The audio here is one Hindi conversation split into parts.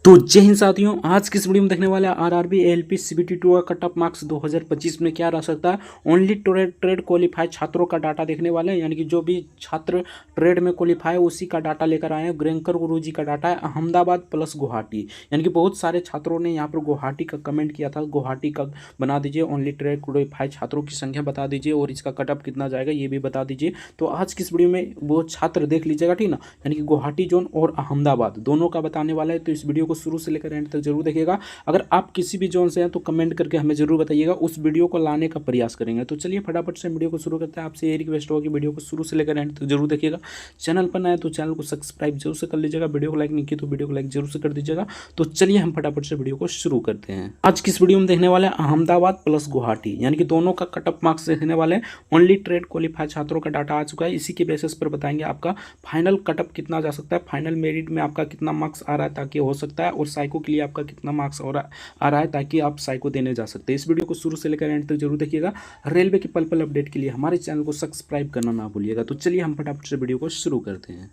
तो जय हिंद साथियों, आज की इस वीडियो में देखने वाले आरआरबी एएलपी सीबीटी 2 का कट ऑफ मार्क्स 2025 में क्या रह सकता है। ओनली ट्रेड क्वालिफाइड छात्रों का डाटा देखने वाले हैं, यानी कि जो भी छात्र ट्रेड में क्वालिफाई है उसी का डाटा लेकर आए हैं। ग्रेंकर गुरुजी का डाटा है अहमदाबाद प्लस गुवाहाटी, यानी कि बहुत सारे छात्रों ने यहाँ पर गुवाहाटी का कमेंट किया था। गुवाहाटी का बना दीजिए, ओनली ट्रेड क्वालिफाइड छात्रों की संख्या बता दीजिए और इसका कट ऑफ कितना जाएगा ये भी बता दीजिए। तो आज की इस वीडियो में वो छात्र देख लीजिएगा, ठीक ना, यानी कि गुवाहाटी जोन और अहमदाबाद दोनों का बताने वाला है। तो इस वीडियो को शुरू से लेकर एंड तक जरूर देखिएगा। अगर आप किसी भी जोन से हैं तो कमेंट करके हमें जरूर बताइएगा, उस वीडियो को लाने का प्रयास करेंगे। तो चलिए फटाफट से वीडियो को शुरू करते हैं। आपसे ये रिक्वेस्ट होगा कि वीडियो को शुरू से लेकर एंड तक जरूर देखिएगा। चैनल पर नए तो चैनल को सब्सक्राइब जरूर से कर लीजिएगा। वीडियो को लाइक नहीं किया तो वीडियो को लाइक जरूर से कर दीजिएगा। तो चलिए हम फटाफट से वीडियो को शुरू करते हैं। आज की इस वीडियो में देखने वाले अहमदाबाद प्लस गुवाहाटी, यानी कि दोनों का कट ऑफ मार्क्स देखने वाले। ओनली ट्रेड क्वालिफाइड छात्रों का डाटा आ चुका है। इसी के बेसिस पर बताएंगे आपका फाइनल कट ऑफ कितना जा सकता है, फाइनल मेरिट में आपका कितना मार्क्स आ रहा है ताकि हो सकता है, और साइको के लिए आपका कितना मार्क्स आ रहा है ताकि आप साइको देने जा सकते हैं। इस वीडियो को शुरू से लेकर एंड तक जरूर देखिएगा। रेलवे के पल पल अपडेट के लिए हमारे चैनल को सब्सक्राइब करना ना भूलिएगा। तो चलिए हम फटाफट से वीडियो को शुरू करते हैं।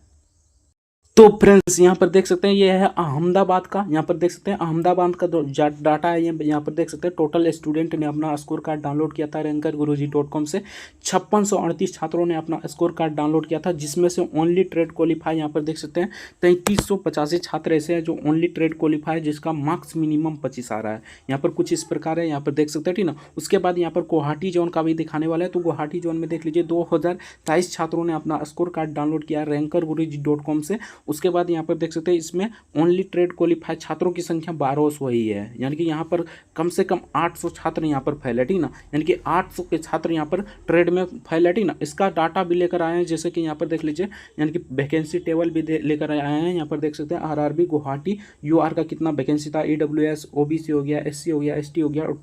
तो फ्रेंड्स यहाँ पर देख सकते हैं ये है अहमदाबाद का, यहाँ पर देख सकते हैं अहमदाबाद का डाटा है। ये यहाँ पर देख सकते हैं टोटल स्टूडेंट ने अपना स्कोर कार्ड डाउनलोड किया था rankerguruji.com से। 5638 छात्रों ने अपना स्कोर कार्ड डाउनलोड किया था, जिसमें से ओनली ट्रेड क्वालिफाई यहाँ पर देख सकते हैं 3385 छात्र ऐसे हैं जो ओनली ट्रेड क्वालिफाई, जिसका मार्क्स मिनिमम 25 आ रहा है। यहाँ पर कुछ इस प्रकार है, यहाँ पर देख सकते हैं, ठीक ना। उसके बाद यहाँ पर गुवाहाटी जोन का भी दिखाने वाला है। तो गुवाहाटी जोन में देख लीजिए 2023 छात्रों ने अपना स्कोर कार्ड डाउनलोड किया है rankerguruji.com से। उसके बाद यहाँ पर देख सकते हैं इसमें ओनली ट्रेड क्वालिफाइड छात्रों की संख्या 1200 ही है, यानी कि यहाँ पर कम से कम 800 छात्र यहाँ पर फैले, ठीक ना, यानी कि 800 के छात्र यहाँ पर ट्रेड में फैले, ठीक ना। इसका डाटा भी लेकर आए हैं, जैसे कि यहाँ पर देख लीजिए, यानी कि वैकेंसी टेबल भी लेकर आए हैं। यहाँ पर देख सकते हैं आरआरबी गुवाहाटी यूआर का कितना वैकेंसी था, ईडब्ल्यूएस ओबीसी हो गया, एससी हो गया, एसटी हो गया, और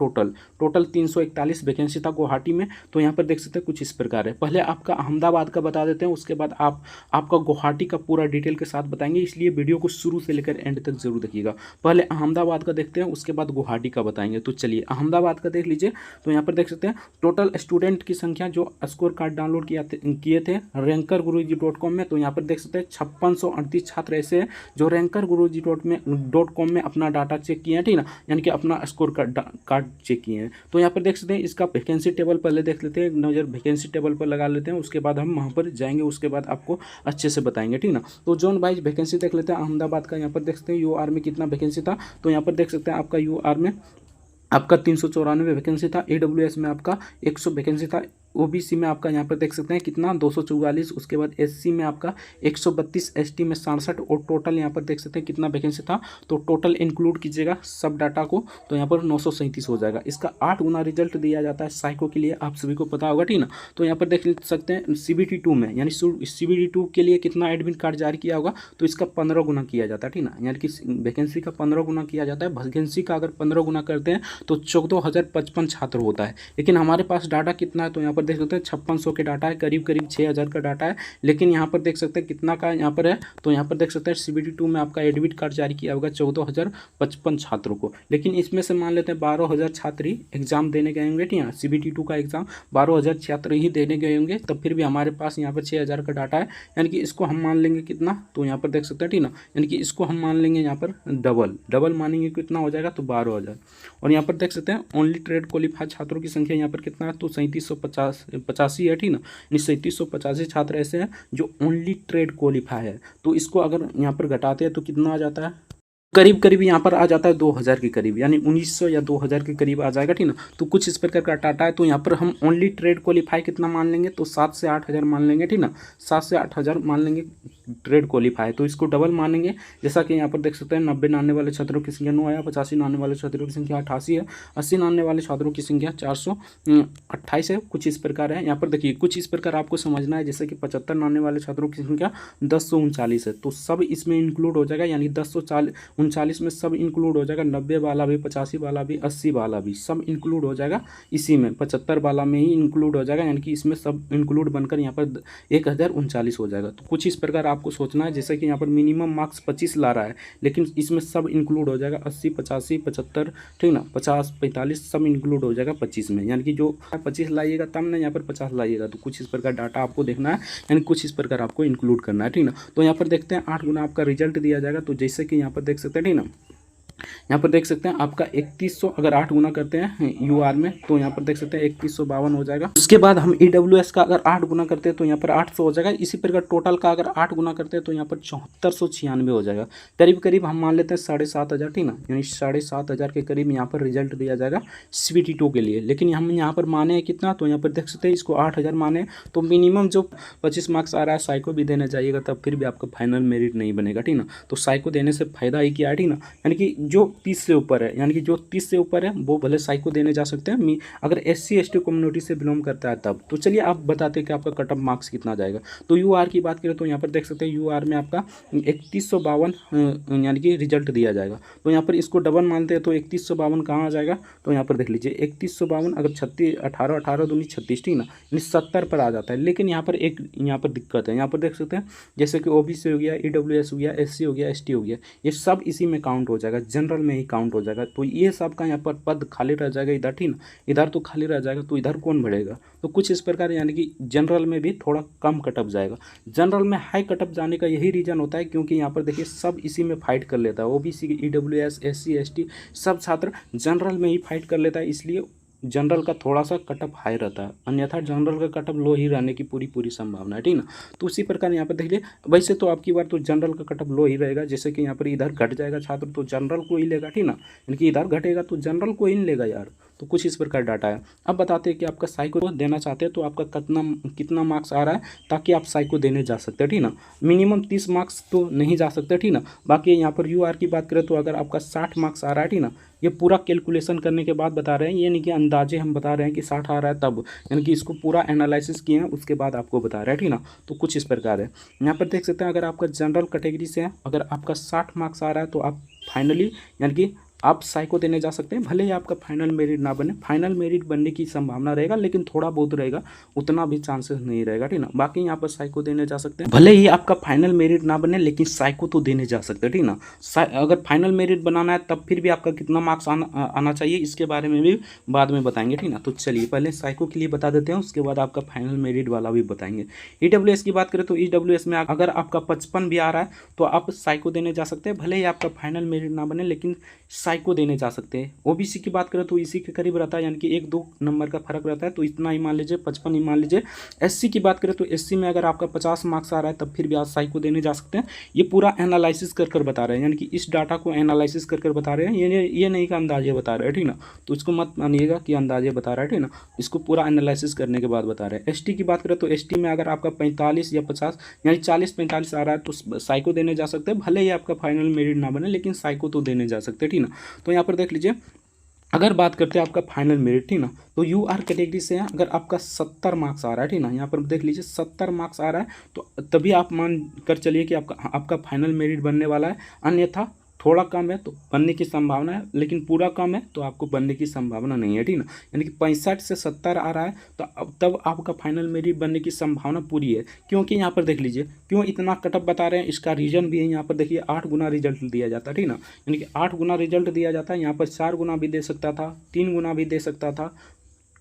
टोटल 341 वैकेंसी था गुवाहाटी में। तो यहाँ पर देख सकते हैं कुछ इस प्रकार है। पहले आपका अहमदाबाद का बता देते हैं, उसके बाद आपका गुवाहाटी का पूरा डिटेल के साथ बताएंगे, इसलिए वीडियो को शुरू से लेकर एंड तक जरूर देखिएगा। पहले अहमदाबाद का देखते हैं, उसके बाद गुवाहाटी का बताएंगे। तो चलिए अहमदाबाद का देख लीजिए। तो यहाँ पर देख सकते हैं टोटल स्टूडेंट की संख्या जो स्कोर कार्ड डाउनलोड किए थे rankerguruji.com में। तो यहाँ पर देख सकते हैं 5638 छात्र ऐसे हैं जो rankerguruji.com में अपना डाटा चेक किए हैं, ठीक ना, यानी कि अपना स्कोर कार्ड चेक किए हैं। तो यहाँ पर देख सकते हैं इसका वैकेंसी टेबल पहले देख लेते हैं, एक नज़र वैकेंसी टेबल पर लगा लेते हैं, उसके बाद हम वहाँ पर जाएंगे, उसके बाद आपको अच्छे से बताएंगे, ठीक ना। तो जोन वाइज वैकेंसी देख लेते हैं अहमदाबाद का। यहाँ पर देख सकते हैं यूआर में कितना वैकेंसी था। तो यहाँ पर देख सकते हैं आपका यूआर में आपका 394 वैकेंसी था, ईडब्ल्यूएस में आपका 100 वैकेंसी था, ओबीसी में आपका यहाँ पर देख सकते हैं कितना 244, उसके बाद एससी में आपका 132, एसटी में 67, और टोटल यहाँ पर देख सकते हैं कितना वैकेंसी था। तो टोटल इंक्लूड कीजिएगा सब डाटा को, तो यहाँ पर 937 हो जाएगा। इसका 8 गुना रिजल्ट दिया जाता है साइको के लिए, आप सभी को पता होगा, ठीक ना। तो यहाँ पर देख सकते हैं सीबीटी 2 में, यानी सीबीटी 2 के लिए कितना एडमिट कार्ड जारी किया होगा, तो इसका 15 गुना किया जाता है, ठीक ना, यानी कि वैकेंसी का 15 गुना किया जाता है। वैकेंसी का अगर 15 गुना करते हैं तो 14,055 छात्र होता है। लेकिन हमारे पास डाटा कितना है, तो यहाँ पर देख सकते हैं 5600 के डाटा है, करीब 6000 का डाटा है। लेकिन यहाँ पर देख सकते हैं कितना का यहाँ पर है, तो यहाँ पर देख सकते हैं सीबीटी 2 में आपका एडमिट कार्ड जारी किया होगा 14,055 छात्रों को। लेकिन इसमें से मान लेते हैं 12,000 छात्र ही एग्जाम देने गए होंगे, ठीक है, सीबीटी 2 का एग्जाम 12,000 छात्र ही देने गए होंगे, तब फिर भी हमारे पास यहाँ पर 6000 का डाटा है, यानी कि इसको हम मान लेंगे कितना, तो यहाँ पर देख सकते हैं, ठीक ना, यानी कि इसको हम मान लेंगे यहाँ पर डबल मानेंगे, कितना हो जाएगा, तो 12,000। और यहाँ पर देख सकते हैं ओनली ट्रेड क्वालिफाइड छात्रों की संख्या यहाँ पर कितना है, तो 3785 है, ठीक ना, 3785 छात्र ऐसे हैं जो ओनली ट्रेड क्वालिफाई है। तो इसको अगर यहाँ पर घटाते हैं तो कितना आ जाता है, करीब यहाँ पर आ जाता है 2000 के करीब, यानी 1900 या 2000 के करीब आ जाएगा, ठीक ना। तो कुछ इस प्रकार का डाटा है। तो यहाँ पर हम ओनली ट्रेड क्वालिफाई कितना मान लेंगे, तो 7 से 8000 मान लेंगे, ठीक ना, 7 से 8000 मान लेंगे ट्रेड क्वालिफाई। तो इसको डबल मानेंगे, जैसा कि यहाँ पर देख सकते हैं 90 नानने वाले छात्रों की संख्या 9 है, 85 नानने वाले छात्रों की संख्या 88 है, 80 नानने वाले छात्रों की संख्या 428 है। कुछ इस प्रकार है, यहाँ पर देखिए कुछ इस प्रकार आपको समझना है, जैसे कि 75 नानने वाले छात्रों की संख्या 1039 है, तो सब इसमें इंक्लूड हो जाएगा, यानी 1039 में सब इंक्लूड हो जाएगा। 90 वाला भी, 85 वाला भी, 80 वाला भी सब इंक्लूड हो जाएगा इसी में, 75 वाला में ही इंक्लूड हो जाएगा, यानी कि इसमें सब इंक्लूड बनकर यहाँ पर 1039 हो जाएगा। तो कुछ इस प्रकार आपको सोचना है, जैसे कि यहाँ पर मिनिमम मार्क्स 25 ला रहा है, लेकिन इसमें सब इंक्लूड हो जाएगा 80, 85, 75, ठीक ना, 50, 45 सब इंक्लूड हो जाएगा 25 में, यानी कि जो 25 लाइएगा तब ना यहाँ पर 50 लाइएगा। तो कुछ इस प्रकार डाटा आपको देखना है, यानी कुछ इस प्रकार आपको इंक्लूड करना है, ठीक ना। तो यहाँ पर देखते हैं 8 गुना आपका रिजल्ट दिया जाएगा। तो जैसे कि यहाँ पर देख सकते हैं, ठीक ना, यहाँ पर देख सकते हैं आपका 3100 अगर 8 गुना करते हैं यूआर में तो यहाँ पर देख सकते हैं 3152 हो जाएगा। उसके बाद हम ईडब्ल्यूएस का अगर 8 गुना करते हैं तो यहाँ पर 800 हो जाएगा। इसी प्रकार टोटल का अगर 8 गुना करते हैं तो यहाँ पर 7496 हो जाएगा। करीब करीब हम मान लेते हैं 7500, ठीक ना, यानी 7500 के करीब यहाँ पर रिजल्ट दिया जाएगा CBT2 के लिए। लेकिन हम यहाँ पर माने हैं कितना, तो यहाँ पर देख सकते हैं इसको 8000 माने तो मिनिमम जो 25 मार्क्स आ रहा है साइको भी देने जाइएगा तब फिर भी आपका फाइनल मेरिट नहीं बनेगा, ठीक ना। तो साइको देने से फायदा ही क्या है, ठीक ना, यानी कि जो 30 से ऊपर है, यानी कि जो 30 से ऊपर है वो भले साइको देने जा सकते हैं अगर SC ST कम्युनिटी से बिलोंग करता है तब। तो चलिए आप बताते हैं कि आपका कट ऑफ मार्क्स कितना जाएगा। तो यूआर की बात करें तो यहाँ पर देख सकते हैं यूआर में आपका 3152 यानी कि रिजल्ट दिया जाएगा। तो यहाँ पर इसको डबल मानते हैं तो 3152 कहाँ आ जाएगा, तो यहाँ पर देख लीजिए 3152 अगर 36 18 18 दूनी 36, ठीक ना, यानी 70 पर आ जाता है। लेकिन यहाँ पर एक यहाँ पर दिक्कत है, यहाँ पर देख सकते हैं जैसे कि OBC हो गया, EWS हो गया, SC हो गया, ST हो गया, ये सब इसी में काउंट हो जाएगा, जनरल में ही काउंट हो जाएगा। तो ये सब का यहाँ पर पद खाली रह जाएगा इधर, ठीक ना, इधर तो खाली रह जाएगा तो इधर कौन बढ़ेगा। तो कुछ इस प्रकार यानी कि जनरल में भी थोड़ा कम कटअप जाएगा। जनरल में हाई कटअप जाने का यही रीज़न होता है क्योंकि यहाँ पर देखिए सब इसी में फाइट कर लेता है, OBC, EWS, SC ST सब छात्र जनरल में ही फाइट कर लेता है, इसलिए जनरल का थोड़ा सा कटअप हाई रहता है, अन्यथा जनरल का कटअप लो ही रहने की पूरी संभावना है, ठीक ना। तो उसी प्रकार यहाँ पर देखिए वैसे तो आपकी बार तो जनरल का कटअप लो ही रहेगा, जैसे कि यहाँ पर इधर घट जाएगा छात्र तो जनरल को ही लेगा, ठीक ना, यानी कि इधर घटेगा तो जनरल को ही नहीं लेगा यार। तो कुछ इस प्रकार डाटा है। अब बताते हैं कि आपका साइको देना चाहते हैं तो आपका कितना मार्क्स आ रहा है ताकि आप साइको देने जा सकते हैं, ठीक ना। मिनिमम 30 मार्क्स तो नहीं जा सकते, ठीक ना। बाकी यहाँ पर यूआर की बात करें तो अगर आपका 60 मार्क्स आ रहा है, ठीक ना, ये पूरा कैलकुलेशन करने के बाद बता रहे हैं, ये नहीं कि अंदाजे हम बता रहे हैं कि 60 आ रहा है तब, यानी कि इसको पूरा एनालिसिस किए हैं उसके बाद आपको बता रहे हैं, ठीक ना। तो कुछ इस प्रकार है। यहाँ पर देख सकते हैं अगर आपका जनरल कैटेगरी से है, अगर आपका 60 मार्क्स आ रहा है तो आप फाइनली यानी कि आप साइको देने जा सकते हैं, भले ही आपका फाइनल मेरिट ना बने, फाइनल मेरिट बनने की संभावना रहेगा लेकिन थोड़ा बहुत रहेगा, उतना भी चांसेस नहीं रहेगा, ठीक ना। बाकी यहाँ पर साइको देने जा सकते हैं, भले ही आपका फाइनल मेरिट ना बने लेकिन साइको तो देने जा सकते हैं, ठीक ना। अगर फाइनल मेरिट बनाना है तब फिर भी आपका कितना मार्क्स आना चाहिए इसके बारे में भी बाद में बताएंगे, ठीक ना। तो चलिए पहले साइको के लिए बता देते हैं, उसके बाद आपका फाइनल मेरिट वाला भी बताएंगे। EWS की बात करें तो EWS में अगर आपका 55 भी आ रहा है तो आप साइको देने जा सकते हैं, भले ही आपका फाइनल मेरिट ना बने लेकिन साइको देने जा सकते हैं। OBC की बात करें तो इसी के करीब रहता है, यानी कि 1-2 नंबर का फर्क रहता है, तो इतना ही मान लीजिए, 55 ही मान लीजिए। SC की बात करें तो SC में अगर आपका 50 मार्क्स आ रहा है तब फिर भी आप साइको देने जा सकते हैं। ये पूरा एनालिसिस कर बता रहे हैं, यानी कि इस डाटा को एनालिसिस कर बता रहे हैं, ये नहीं कि अंदाजे बता रहे हैं, ठीक ना। तो इसको मत मानिएगा कि अंदाजे बता रहा है, ठीक ना, इसको पूरा एनालिसिस करने के बाद बता रहे हैं। ST की बात करें तो ST में अगर आपका 45 या 50 यानी 40-45 आ रहा है तो साइको देने जा सकते हैं, भले ही आपका फाइनल मेरिट ना बने लेकिन साइको तो देने जा सकते हैं, ठीक ना। तो यहाँ पर देख लीजिए अगर बात करते हैं आपका फाइनल मेरिट, ठीक ना, तो यूआर कैटेगरी से है, अगर आपका 70 मार्क्स आ रहा है, ठीक ना, यहाँ पर देख लीजिए 70 मार्क्स आ रहा है तो तभी आप मान कर चलिए कि आपका फाइनल मेरिट बनने वाला है, अन्यथा थोड़ा कम है तो बनने की संभावना है, लेकिन पूरा कम है तो आपको बनने की संभावना नहीं है, ठीक ना। यानी कि 65 से 70 आ रहा है तो अब तब आपका फाइनल मेरिट बनने की संभावना पूरी है, क्योंकि यहाँ पर देख लीजिए क्यों इतना कटअप बता रहे हैं, इसका रीज़न भी है। यहाँ पर देखिए 8 गुना रिजल्ट दिया जाता है, ठीक ना, यानी कि 8 गुना रिजल्ट दिया जाता है, यहाँ पर 4 गुना भी दे सकता था, 3 गुना भी दे सकता था,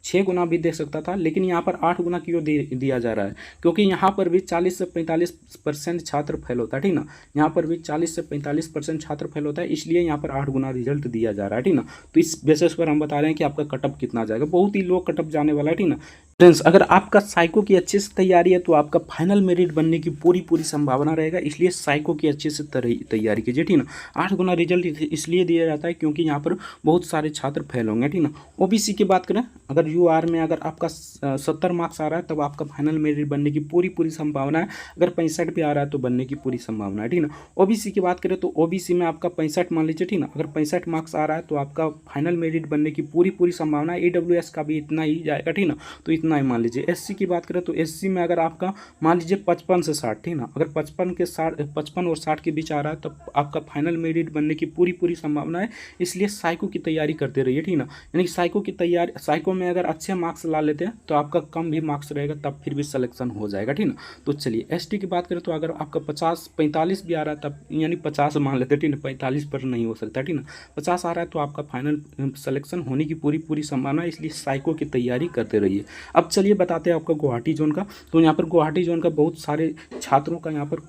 6 गुना भी दे सकता था, लेकिन यहाँ पर 8 गुना क्यों दिया जा रहा है, क्योंकि यहाँ पर भी 40 से 45% छात्र फेल होता है, ठीक ना, यहाँ पर भी 40 से 45% छात्र फेल होता है, इसलिए यहाँ पर 8 गुना रिजल्ट दिया जा रहा है, ठीक ना। तो इस बेसिस पर हम बता रहे हैं कि आपका कटअप कितना जाएगा, बहुत ही लो कटअप जाने वाला है, ठीक ना। फ्रेंड्स अगर आपका साइको की अच्छे से तैयारी है तो आपका फाइनल मेरिट बनने की पूरी संभावना रहेगा, इसलिए साइको की अच्छे से तैयारी कीजिए, ठीक ना। 8 गुना रिजल्ट इसलिए दिया जाता है क्योंकि यहाँ पर बहुत सारे छात्र फेल होंगे, ठीक ना। OBC की बात करें, अगर यूआर में अगर आपका 70 मार्क्स आ रहा है तब आपका फाइनल मेरिट बनने की पूरी संभावना है, अगर 65 भी आ रहा है तो बनने की पूरी संभावना है, ठीक ना। OBC की बात करें तो OBC में आपका 65 मान लीजिए, ठीक ना, अगर 65 मार्क्स आ रहा है तो आपका फाइनल मेरिट बनने की पूरी संभावना है। EWS का भी इतना ही जाएगा, ठीक ना, तो इतना ही मान लीजिए। SC की बात करें तो SC में अगर आपका मान लीजिए 55 से 60, ठीक ना, अगर 55 और 60 के बीच आ रहा है तो आपका फाइनल मेरिट बनने की पूरी संभावना है, इसलिए साइको की तैयारी करते रहिए, ठीक ना। यानी साइको में अगर अच्छे मार्क्स ला लेते हैं तो आपका कम भी मार्क्स रहेगा तब फिर भी सिलेक्शन हो जाएगा, ठीक ना। तो चलिए ST की बात करें तो अगर आपका 45 भी आ रहा है तब यानी 50 मान लेते हैं, ठीक ना, 45 पर नहीं हो सकता, ठीक ना, 50 आ रहा है तो आपका फाइनल सिलेक्शन होने की पूरी संभावना है, इसलिए साइको की तैयारी करते रहिए। अब चलिए बताते हैं आपका गुवाहाटी जोन का। तो यहाँ पर गुवाहाटी जोन का बहुत सारे छात्रों का यहाँ पर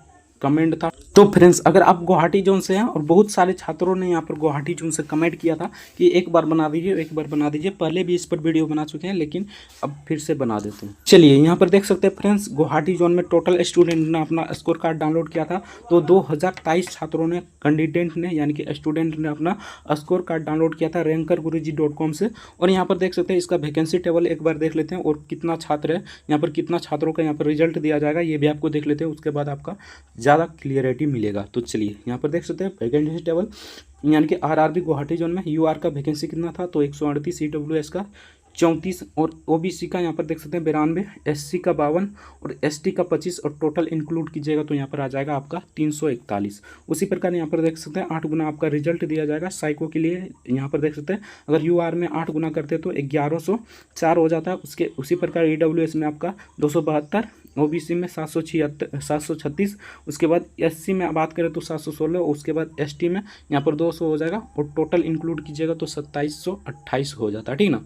कमेंट था। तो फ्रेंड्स अगर आप गुवाहाटी जोन से हैं और बहुत सारे छात्रों ने यहाँ पर गुवाहाटी जोन से कमेंट किया था कि एक बार बना दीजिए, एक बार बना दीजिए, पहले भी इस पर वीडियो बना चुके हैं लेकिन अब फिर से बना देते हैं। चलिए यहाँ पर देख सकते हैं फ्रेंड्स, गुवाहाटी जोन में टोटल स्टूडेंट ने अपना स्कोर कार्ड डाउनलोड किया था। तो 2023 छात्रों ने, कैंडिडेट ने यानी कि स्टूडेंट ने अपना स्कोर कार्ड डाउनलोड किया था rankerguruji.com से। और यहाँ पर देख सकते हैं इसका वैकेंसी टेबल एक बार देख लेते हैं और कितना छात्र है, यहाँ पर कितना छात्रों का यहाँ पर रिजल्ट दिया जाएगा ये भी आपको देख लेते हैं, उसके बाद आपका ज़्यादा क्लियरिटी मिलेगा। तो चलिए यहाँ पर देख सकते हैं वैकेंसी टेबल, यानी कि आरआरबी गुवाहाटी जोन में यूआर का वैकेंसी कितना था, तो 138, CWS का 34 और ओबीसी का यहाँ पर देख सकते हैं 92, एससी का 52 और एसटी का 25 और टोटल इंक्लूड कीजिएगा तो यहाँ पर आ जाएगा आपका 341। उसी प्रकार यहाँ पर देख सकते हैं 8 गुना आपका रिजल्ट दिया जाएगा साइको के लिए। यहाँ पर देख सकते हैं अगर यूआर में 8 गुना करते हैं तो 1104 हो जाता है। उसके उसी प्रकार ईडब्ल्यूएस में आपका 272, ओबीसी में 736, उसके बाद एससी में बात करें तो 716, उसके बाद एसटी में यहाँ पर 200 हो जाएगा और टोटल इंक्लूड कीजिएगा तो 2728 हो जाता है, ठीक ना।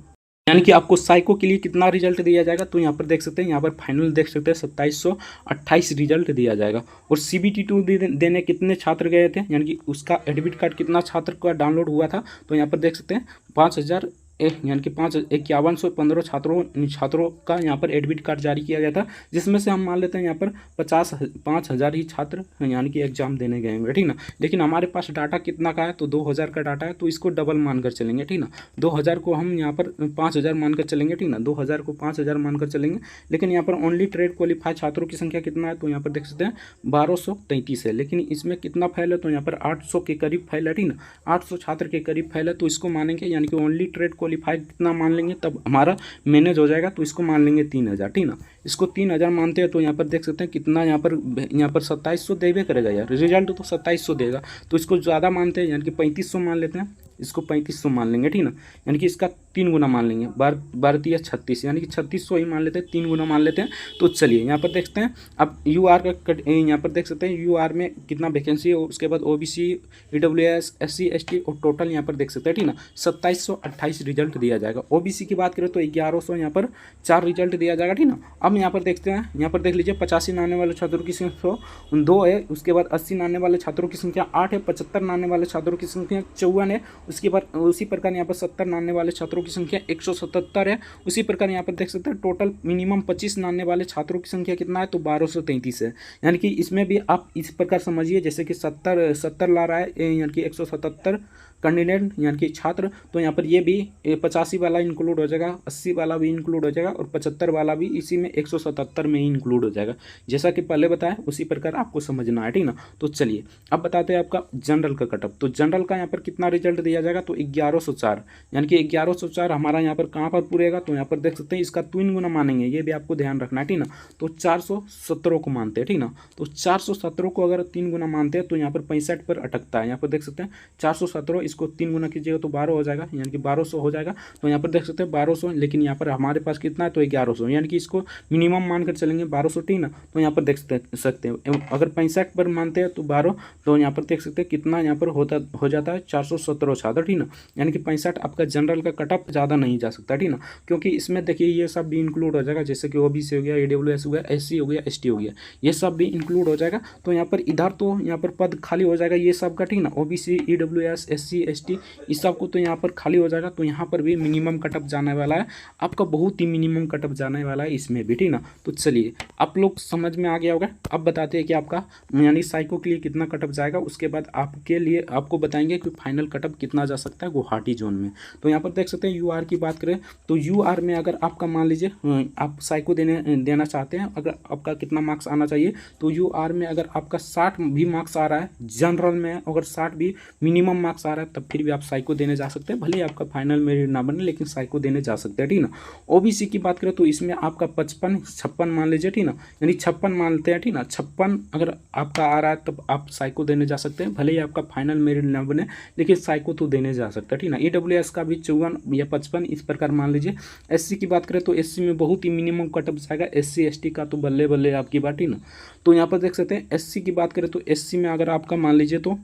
यानी कि आपको साइको के लिए कितना रिजल्ट दिया जाएगा, तो यहाँ पर देख सकते हैं, यहाँ पर फाइनल देख सकते हैं 2728 रिजल्ट दिया जाएगा। और CBT2 देने कितने छात्र गए थे, यानी कि उसका एडमिट कार्ड कितना छात्र का डाउनलोड हुआ था, तो यहाँ पर देख सकते हैं 5000 यानी कि 5115 छात्रों का यहाँ पर एडमिट कार्ड जारी किया गया था, जिसमें से हम मान लेते हैं यहाँ पर 5,000 ही छात्र यानी कि एग्जाम देने गए होंगे, ठीक ना। लेकिन हमारे पास डाटा कितना का है, तो 2000 का डाटा है, तो इसको डबल मानकर चलेंगे, ठीक ना। 2000 को हम यहाँ पर 5000 मानकर चलेंगे, ठीक ना। 2000 को 5000 मानकर चलेंगे। लेकिन यहाँ पर ओनली ट्रेड क्वालिफाई छात्रों की संख्या कितना है, तो यहाँ पर देख सकते हैं 1233 है। लेकिन इसमें कितना फैल है, तो यहाँ पर 800 के करीब फैल है, ठीक ना। 800 छात्र के करीब फैल है, तो इसको मानेंगे, यानी कि ओनली ट्रेड क्वालिफाई कितना मान लेंगे तब हमारा मैनेज हो जाएगा, तो इसको मान लेंगे 3000, ठीक ना। इसको 3000 मानते हैं तो यहाँ पर देख सकते हैं कितना यहाँ पर 2700 देवे करेगा यार, रिजल्ट तो 2700 देगा। तो इसको ज़्यादा मानते हैं, यानी कि 3500 मान लेते हैं, इसको 3500 मान लेंगे, ठीक ना। यानी कि इसका 3 गुना मान लेंगे, 12 36 यानी कि 3600 ही मान लेते हैं, 3 गुना मान लेते हैं। तो चलिए यहाँ पर देखते हैं अब यूआर का यहाँ पर देख सकते हैं यूआर में कितना वैकेंसी है, उसके बाद ओबीसी, ईडब्ल्यूएस, एससी, एसटी और टोटल यहाँ पर देख सकते हैं, ठीक ना। 2728 रिजल्ट दिया जाएगा। ओबीसी की बात करें तो 1100 यहाँ पर 4 रिजल्ट दिया जाएगा, ठीक ना। अब यहाँ पर देखते हैं, यहाँ पर देख लीजिए 85 नाने वाले छात्रों की संख्या 2 है, उसके बाद 80 नाने वाले छात्रों की संख्या 8 है, 75 नाने वाले छात्रों की संख्या 54 है, उसके बाद उसी प्रकार यहाँ पर 70 नानने वाले छात्रों की संख्या 177 है। उसी प्रकार यहाँ पर देख सकते हैं टोटल मिनिमम 25 नानने वाले छात्रों की संख्या कितना है, तो 1233 है। यानी कि इसमें भी आप इस प्रकार समझिए जैसे कि 70 ला रहा है, यानी कि 177 कैंडिडेट यानी कि छात्र, तो यहाँ पर ये भी 85 वाला इंक्लूड हो जाएगा, 80 वाला भी इंक्लूड हो जाएगा और 75 वाला भी इसी में 177 में ही इंक्लूड हो जाएगा। जैसा कि पहले बताया उसी प्रकार आपको समझना है, ठीक ना। तो चलिए अब बताते हैं आपका जनरल का कटअप। तो जनरल का यहाँ पर कितना रिजल्ट दिया जाएगा, तो 1104, यानी कि 1104 हमारा यहाँ पर कहाँ पर पूरेगा, तो यहाँ पर देख सकते हैं इसका 3 गुना मानेंगे, ये भी आपको ध्यान रखना है, ठीक ना। तो 417 को मानते हैं, ठीक ना। तो 417 को अगर 3 गुना मानते हैं तो यहाँ पर 65 पर अटकता है। यहाँ पर देख सकते हैं 417, इसको 3 गुना कीजिएगा तो 12 हो जाएगा, यानी कि 1200 हो जाएगा। तो यहाँ पर देख सकते हैं 1200, लेकिन यहाँ पर हमारे पास कितना है, तो 1100, यानी कि इसको मिनिमम मानकर चलेंगे 1200, ठीक ना। तो यहाँ पर देख सकते हैं अगर 65 पर मानते हैं तो 12, तो यहाँ पर देख सकते हैं कितना यहाँ पर हो जाता है 417 छात्र, ठीक ना। यानी कि 65 आपका जनरल का कटअप ज़्यादा नहीं जा सकता, ठीक ना, क्योंकि इसमें देखिए ये सब भी इंक्लूड हो जाएगा, जैसे कि ओबीसी हो गया, ईडब्ल्यूएस हो गया, एससी हो गया, एसटी हो गया, ये सब भी इंक्लूड हो जाएगा। तो यहाँ पर इधर तो यहाँ पर पद खाली हो जाएगा ये सब का, ठीक ना। ओबीसी, ईडब्ल्यूएस, एससी, एसटी इस सब को तो यहाँ पर खाली हो जाएगा। तो यहाँ पर भी मिनिमम कटअप जाने वाला है आपका, बहुत ही मिनिमम कटअप जाने वाला है इसमें भी, ठीक ना। तो चलिए आप लोग समझ में आ गया होगा। अब बताते हैं कि आपका यानी साइको के लिए कितना कटअप जाएगा, उसके बाद आपके लिए आपको बताएंगे कि फाइनल कटअप कितना जा सकता है गुवाहाटी जोन में। तो यहाँ पर देख सकते हैं यूआर की बात करें तो यूआर में अगर आपका मान लीजिए आप साइको देना चाहते हैं, अगर आपका कितना मार्क्स आना चाहिए, तो यूआर में अगर आपका 60 भी मार्क्स आ रहा है, जनरल में अगर 60 भी मिनिमम मार्क्स आ रहा है, तब फिर भी आप साइको देने जा सकते हैं, भले आपका फाइनल मेरिट ना बने, लेकिन साइको देने जा सकते हैं, ठीक ना। ओबीसी की बात करें तो इसमें आपका 55-56 मान लीजिए, ठीक ना, यानी 56 मानते हैं, ठीक ना। 56 अगर आपका आ रहा है तब आप साइको देने जा सकते हैं, भले ही आपका फाइनल मेरिट ना बने, लेकिन साइको तो देने जा सकते हैं, ठीक ना। ईडब्ल्यूएस का भी 54 या 55 इस प्रकार मान लीजिए। एससी की बात करें तो एससी में बहुत ही मिनिमम कटअप जाएगा, एससी एसटी का तो बल्ले बल्ले आपकी बात, ठीक ना। तो यहाँ पर देख सकते हैं एससी की बात करें तो एससी में अगर आपका मान लीजिए तो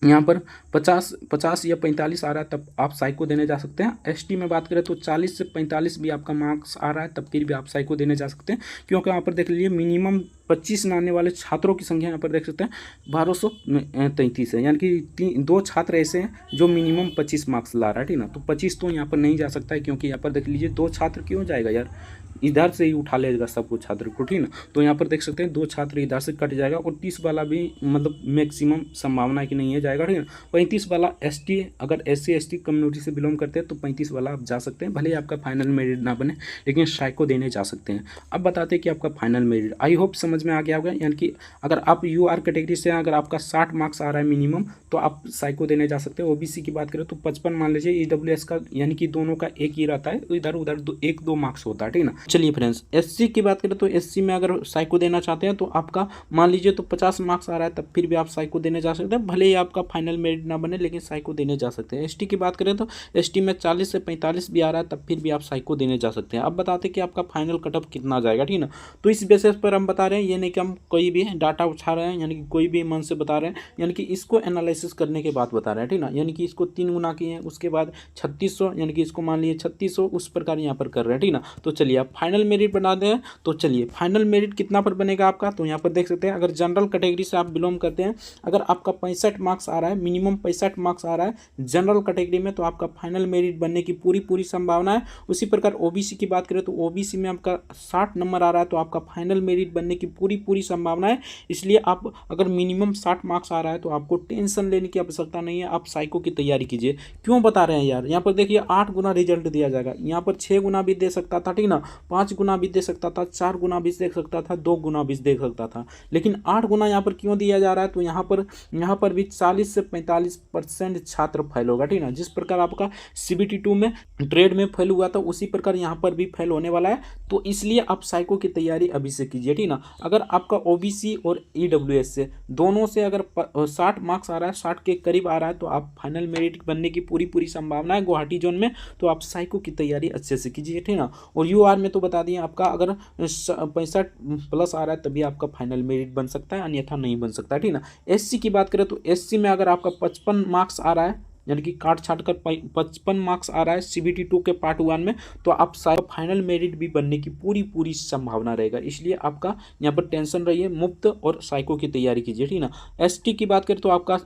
यहाँ पर 50 या 45 आ रहा है तब आप साइको देने जा सकते हैं। एसटी में बात करें तो 40 से 45 भी आपका मार्क्स आ रहा है तब फिर भी आप साइको देने जा सकते हैं, क्योंकि यहाँ पर देख लीजिए मिनिमम 25 आने वाले छात्रों की संख्या यहाँ पर देख सकते हैं 1233 है, यानी कि 2 छात्र ऐसे हैं जो मिनिमम 25 मार्क्स ला रहा है, ठीक ना। तो 25 तो यहाँ पर नहीं जा सकता है, क्योंकि यहाँ पर देख लीजिए 2 छात्र क्यों जाएगा यार, इधर से ही उठा लेगा सब कुछ छात्र को, ठीक ना। तो यहाँ पर देख सकते हैं 2 छात्र इधर से कट जाएगा, और 30 वाला भी मतलब मैक्सिमम संभावना है कि नहीं है जाएगा, ठीक है। 35 वाला एसटी, अगर SC ST कम्युनिटी से बिलोंग करते हैं तो 35 वाला आप जा सकते हैं, भले ही आपका फाइनल मेरिट ना बने, लेकिन साइको देने जा सकते हैं। अब बताते हैं कि आपका फाइनल मेरिट, आई होप समझ में आ गया होगा। यानी कि अगर आप UR कैटेगरी से अगर आपका 60 मार्क्स आ रहा है मिनिमम, तो आप साइको देने जा सकते हैं। OBC की बात करें तो 55 मान लीजिए, EWS का यानी कि दोनों का एक ही रहता है, इधर उधर 1-2 मार्क्स होता है, ठीक ना। चलिए फ्रेंड्स, SC की बात करें तो SC में अगर साइको देना चाहते हैं तो आपका मान लीजिए तो 50 मार्क्स आ रहा है तब फिर भी आप साइको देने जा सकते हैं, भले ही आपका फाइनल मेरिट ना बने, लेकिन साइको देने जा सकते हैं। ST की बात करें तो ST में 40 से 45 भी आ रहा है तब फिर भी आप साइको देने जा सकते हैं। अब बताते हैं कि आपका फाइनल कटअप कितना जाएगा, ठीक ना। तो इस बेसिस पर हम बता रहे हैं, ये नहीं कि हम कोई भी डाटा उठा रहे हैं, यानी कि कोई भी मन से बता रहे हैं, यानी कि इसको एनालिसिस करने के बाद बता रहे हैं, ठीक ना। यानी कि इसको 3 गुना किए हैं, उसके बाद 3600, यानी कि इसको मान लीजिए 3600, उस प्रकार यहाँ पर कर रहे हैं, ठीक ना। तो चलिए आप फाइनल मेरिट बना दें। तो चलिए फाइनल मेरिट कितना पर बनेगा आपका, तो यहाँ पर देख सकते हैं, अगर जनरल कैटेगरी से आप बिलोंग करते हैं, अगर आपका 65 मार्क्स आ रहा है, मिनिमम 65 मार्क्स आ रहा है जनरल कैटेगरी में, तो आपका फाइनल मेरिट बनने की पूरी संभावना है। उसी प्रकार OBC की बात करें तो OBC में आपका 60 नंबर आ रहा है तो आपका फाइनल मेरिट बनने की पूरी संभावना है। इसलिए आप अगर मिनिमम 60 मार्क्स आ रहा है तो आपको टेंशन लेने की आवश्यकता नहीं है, आप साइको की तैयारी कीजिए। क्यों बता रहे हैं यार, यहाँ पर देखिए 8 गुना रिजल्ट दिया जाएगा, यहाँ पर 6 गुना भी दे सकता था, ठीक ना, 5 गुना भी दे सकता था, 4 गुना भी दे सकता था, 2 गुना भी दे सकता था, लेकिन 8 गुना यहाँ पर क्यों दिया जा रहा है, तो यहाँ पर भी 40 से 45% छात्र फेल होगा, ठीक ना। जिस प्रकार आपका CBT 2 में ट्रेड में फेल हुआ था, उसी प्रकार यहाँ पर भी फेल होने वाला है। तो इसलिए आप साइको की तैयारी अभी से कीजिए, ठीक ना। अगर आपका OBC और EWS से दोनों से अगर 60 मार्क्स आ रहा है, 60 के करीब आ रहा है, तो आप फाइनल मेरिट बनने की पूरी संभावना है गुवाहाटी जोन में। तो आप साइको की तैयारी अच्छे से कीजिए, ठीक ना। और UR में तो बता दिए, आपका अगर 65 प्लस आ रहा है तभी आपका फाइनल मेरिट बन सकता है, अन्यथा नहीं बन सकता, ठीक ना। SC की बात करें तो SC में अगर आपका 55 मार्क्स आ रहा है, यानी कि काट छाट कर 55 मार्क्स आ रहा है CBT 2 के पार्ट 1 में, तो आप फाइनल मेरिट भी बनने की पूरी संभावना रहेगा। इसलिए आपका यहाँ पर टेंशन रहिए मुक्त और साइको की तैयारी कीजिए, ठीक ना। ST की बात करें तो आपका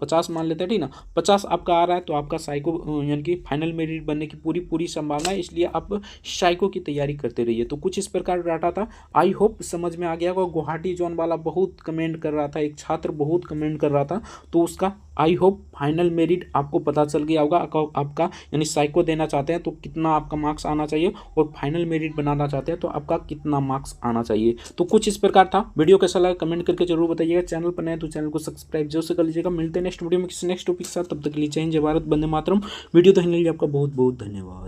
50 मान लेते हैं, ठीक ना, 50 आपका आ रहा है तो आपका साइको यानी कि फाइनल मेरिट बनने की पूरी संभावना है। इसलिए आप साइको की तैयारी करते रहिए। तो कुछ इस प्रकार डाटा था, आई होप समझ में आ गया होगा। गुवाहाटी जोन वाला बहुत कमेंट कर रहा था, एक छात्र बहुत कमेंट कर रहा था, तो उसका आई होप फाइनल मेरिट आपको पता चल गया होगा। आपका यानी साइको देना चाहते हैं तो कितना आपका मार्क्स आना चाहिए, और फाइनल मेरिट बनाना चाहते हैं तो आपका कितना मार्क्स आना चाहिए। तो कुछ इस प्रकार था। वीडियो कैसा लगा कमेंट करके जरूर बताइएगा। चैनल पर नए तो चैनल को सब्सक्राइब जरूर से कर लीजिएगा। मिलते हैं नेक्स्ट वीडियो में किसी नेक्स्ट टॉपिक के साथ, तब तक के लिए जय हिंद, जय भारत, वंदे मातरम। वीडियो देखने के लिए आपका बहुत बहुत धन्यवाद।